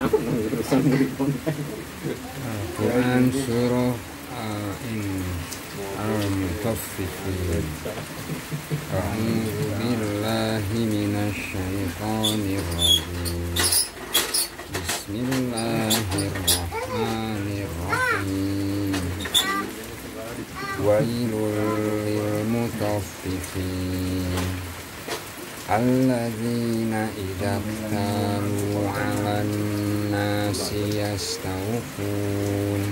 Al-Quran surah Al-Mutaffifin. A'udzu billahi minasy syaithanir rajim. Bismillahirrahmanirrahim. Wailul lil mutaffifin alladzina idza ktalu 'alan nasi yastawfun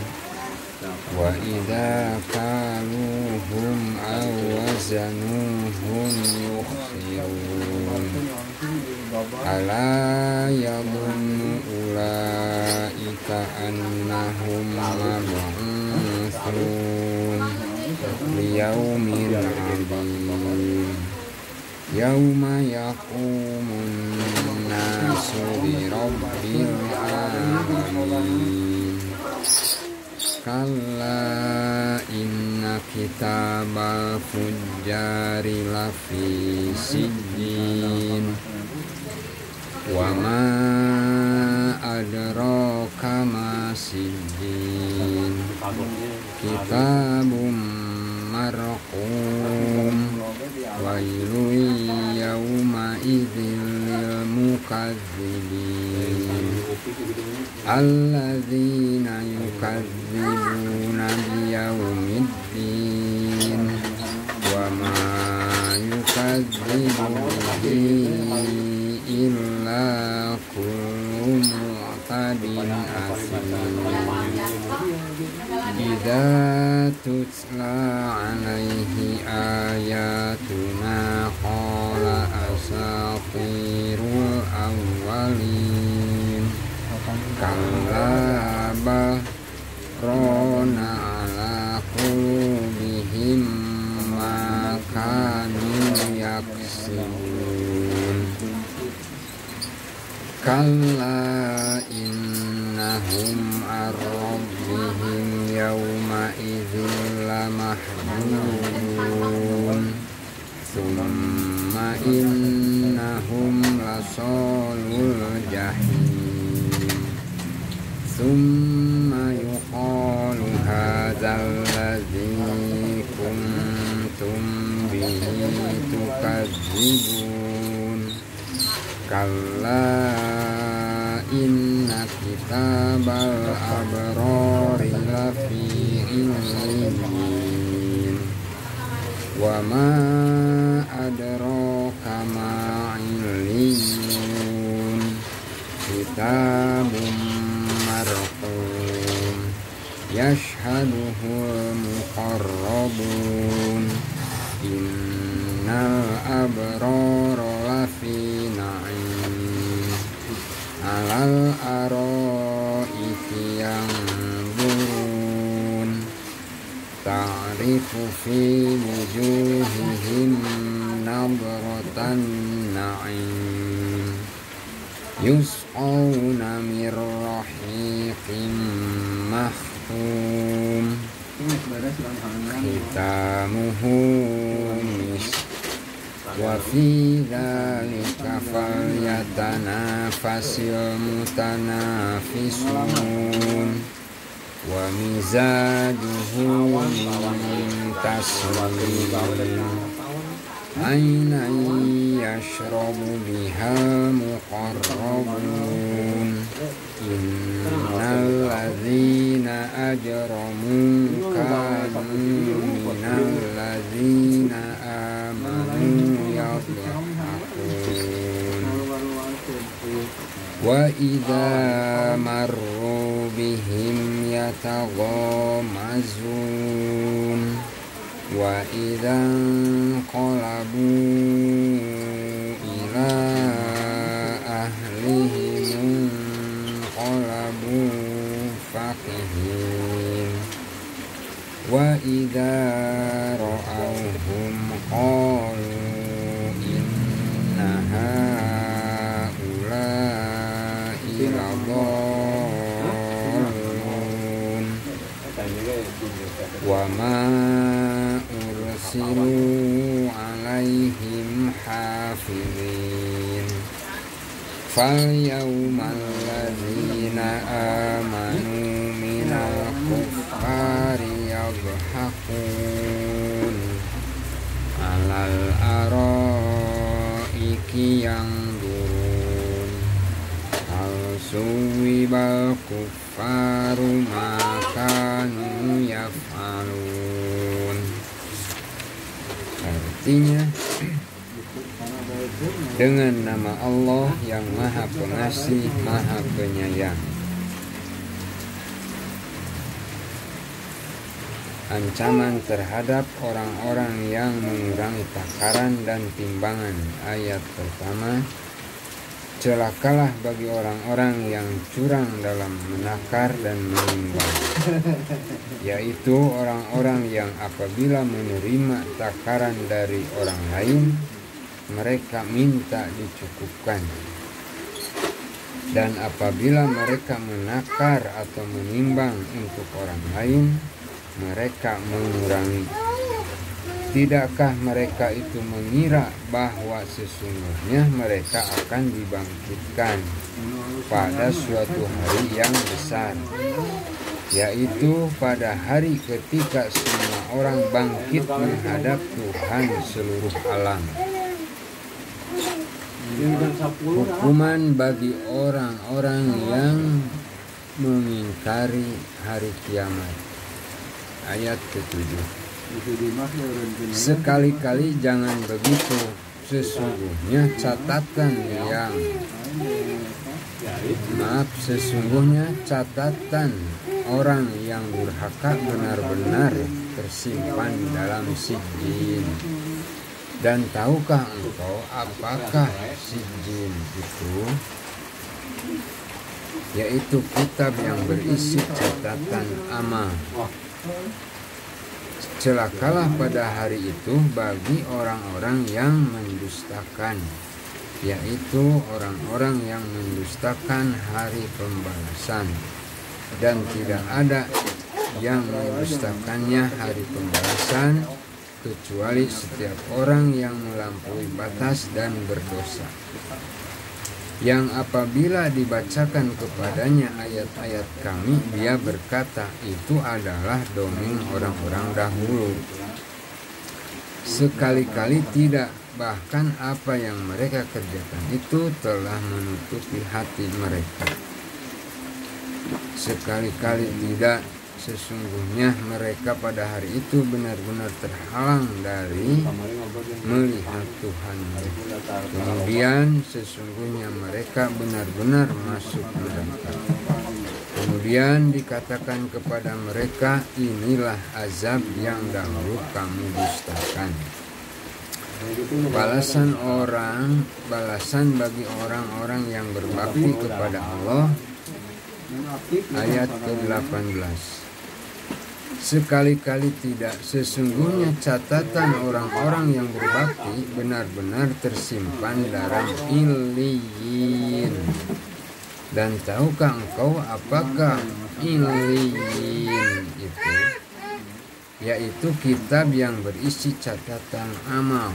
wa idza kaluhum aw wazanuhum yukhsirun ala yadhunnu ulaika annahum mab'utsun liyaumin 'adzim yauma yaqumun nasu lirabbil alamin. Kalla inna kitabal fujjari lafi sijjin wa ma adraka ma sijjin kitabum marqum wailul yawma idzil lil mukazzibin alladzina yukadzibuna biyaumiddin wa ma yukadzibu bihi illa kullu mu'tadin asim. Idza tutla alaihi ayatuna qala asatirul awwalin kalla bal rana ala qulubihim ma kanu yaksibun kalla innahum ar-rabbihim yawma idzin lamahjubun thumma innahum lasalul jahim thumma yuqalu hadzal ladzi kuntum bihi tukadzibun kalla inna kitabal abrari lafi illin wa ma adraka ma illiyun kitabum marqum yashhaduhul muqarrabun innal abrara lafi na'im alal araiki yanzurun ta'rifu fi wujuhihim nadratan na'im yusqawna min rahiqin mahtum khitamuhu misk wa fi dzalika falyatanafasil mutanafisun wa mizajuhu min tasnim aynan yashrabu bihal muqarrabun innal ladzina ajramu kanu minal ladzina amanu yadhhakun wa idza marru bihim yataghamazun wa idza qalabu ila ahlihim qalabu fakihin wa idza ra'awhum qalu inna haula'i ladallun wa ma ursilu alaihim hafizin fal yawmal ladzina suwibal kuffaru ma kanu yaf'alun. Artinya, dengan nama Allah yang Maha Pengasih, Maha Penyayang. Ancaman terhadap orang-orang yang mengurangi takaran dan timbangan. Ayat pertama, celakalah bagi orang-orang yang curang dalam menakar dan menimbang, yaitu orang-orang yang apabila menerima takaran dari orang lain, mereka minta dicukupkan, dan apabila mereka menakar atau menimbang untuk orang lain, mereka mengurangi. Tidakkah mereka itu mengira bahwa sesungguhnya mereka akan dibangkitkan pada suatu hari yang besar, yaitu pada hari ketika semua orang bangkit menghadap Tuhan seluruh alam. Hukuman bagi orang-orang yang mengingkari hari kiamat. Ayat ke-7. Sekali-kali jangan begitu, sesungguhnya catatan orang yang durhaka benar-benar tersimpan dalam sijjin. Dan tahukah engkau apakah sijjin itu? Yaitu kitab yang berisi catatan amal. Celakalah pada hari itu bagi orang-orang yang mendustakan, yaitu orang-orang yang mendustakan hari pembalasan, dan tidak ada yang mendustakannya hari pembalasan kecuali setiap orang yang melampaui batas dan berdosa, yang apabila dibacakan kepadanya ayat-ayat kami, dia berkata, itu adalah dongeng orang-orang dahulu. Sekali-kali tidak, bahkan apa yang mereka kerjakan itu telah menutupi hati mereka. Sekali-kali tidak, sesungguhnya mereka pada hari itu benar-benar terhalang dari melihat Tuhan. Kemudian sesungguhnya mereka benar-benar masuk neraka. Kemudian dikatakan kepada mereka, inilah azab yang dahulu kamu dustakan. Balasan bagi orang-orang yang berbakti kepada Allah. Ayat ke-18. Sekali-kali tidak, sesungguhnya catatan orang-orang yang berbakti benar-benar tersimpan dalam Illiyin. Dan tahukah engkau apakah Illiyin itu? Yaitu kitab yang berisi catatan amal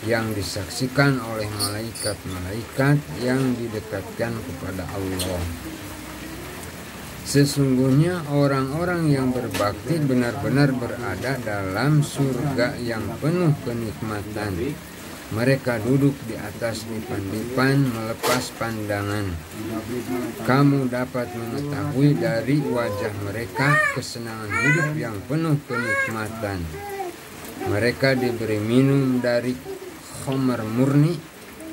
yang disaksikan oleh malaikat-malaikat yang didekatkan kepada Allah. Sesungguhnya orang-orang yang berbakti benar-benar berada dalam surga yang penuh kenikmatan. Mereka duduk di atas dipan-dipan melepas pandangan. Kamu dapat mengetahui dari wajah mereka kesenangan hidup yang penuh kenikmatan. Mereka diberi minum dari khamar murni,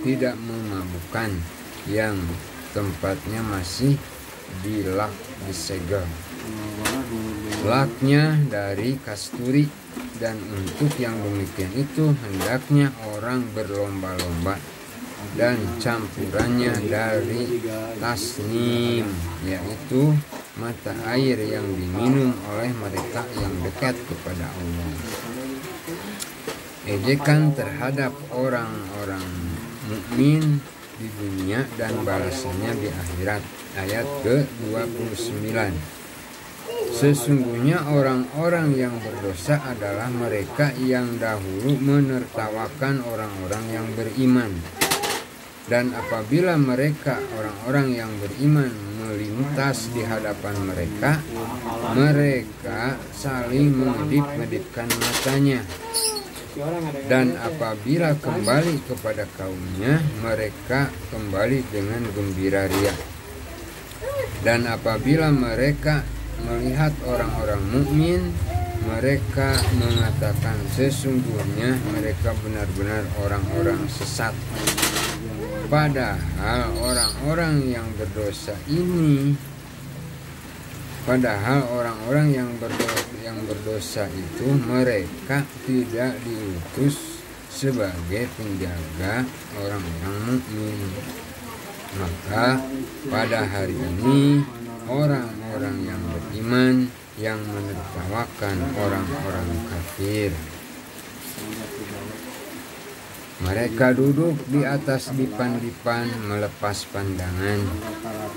tidak memabukkan, yang tempatnya masih dilak disegel. Laknya dari kasturi, dan untuk yang demikian itu hendaknya orang berlomba-lomba, dan campurannya dari tasnim, yaitu mata air yang diminum oleh mereka yang dekat kepada Allah. Ejekan terhadap orang-orang mukmin di dunia dan balasannya di akhirat. Ayat ke-29. Sesungguhnya orang-orang yang berdosa adalah mereka yang dahulu menertawakan orang-orang yang beriman. Dan apabila mereka, orang-orang yang beriman, melintas di hadapan mereka, mereka saling mengedip-ngedipkan matanya. Dan apabila kembali kepada kaumnya, mereka kembali dengan gembira ria. Dan apabila mereka melihat orang-orang mukmin, mereka mengatakan sesungguhnya mereka benar-benar orang-orang sesat. Padahal orang-orang yang berdosa itu mereka tidak diutus sebagai penjaga orang-orang mukmin. Maka pada hari ini orang-orang yang beriman yang menertawakan orang-orang kafir. Mereka duduk di atas dipan-dipan melepas pandangan.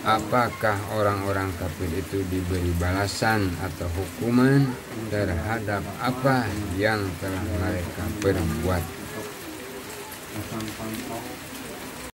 Apakah orang-orang kafir itu diberi balasan atau hukuman terhadap apa yang telah mereka perbuat?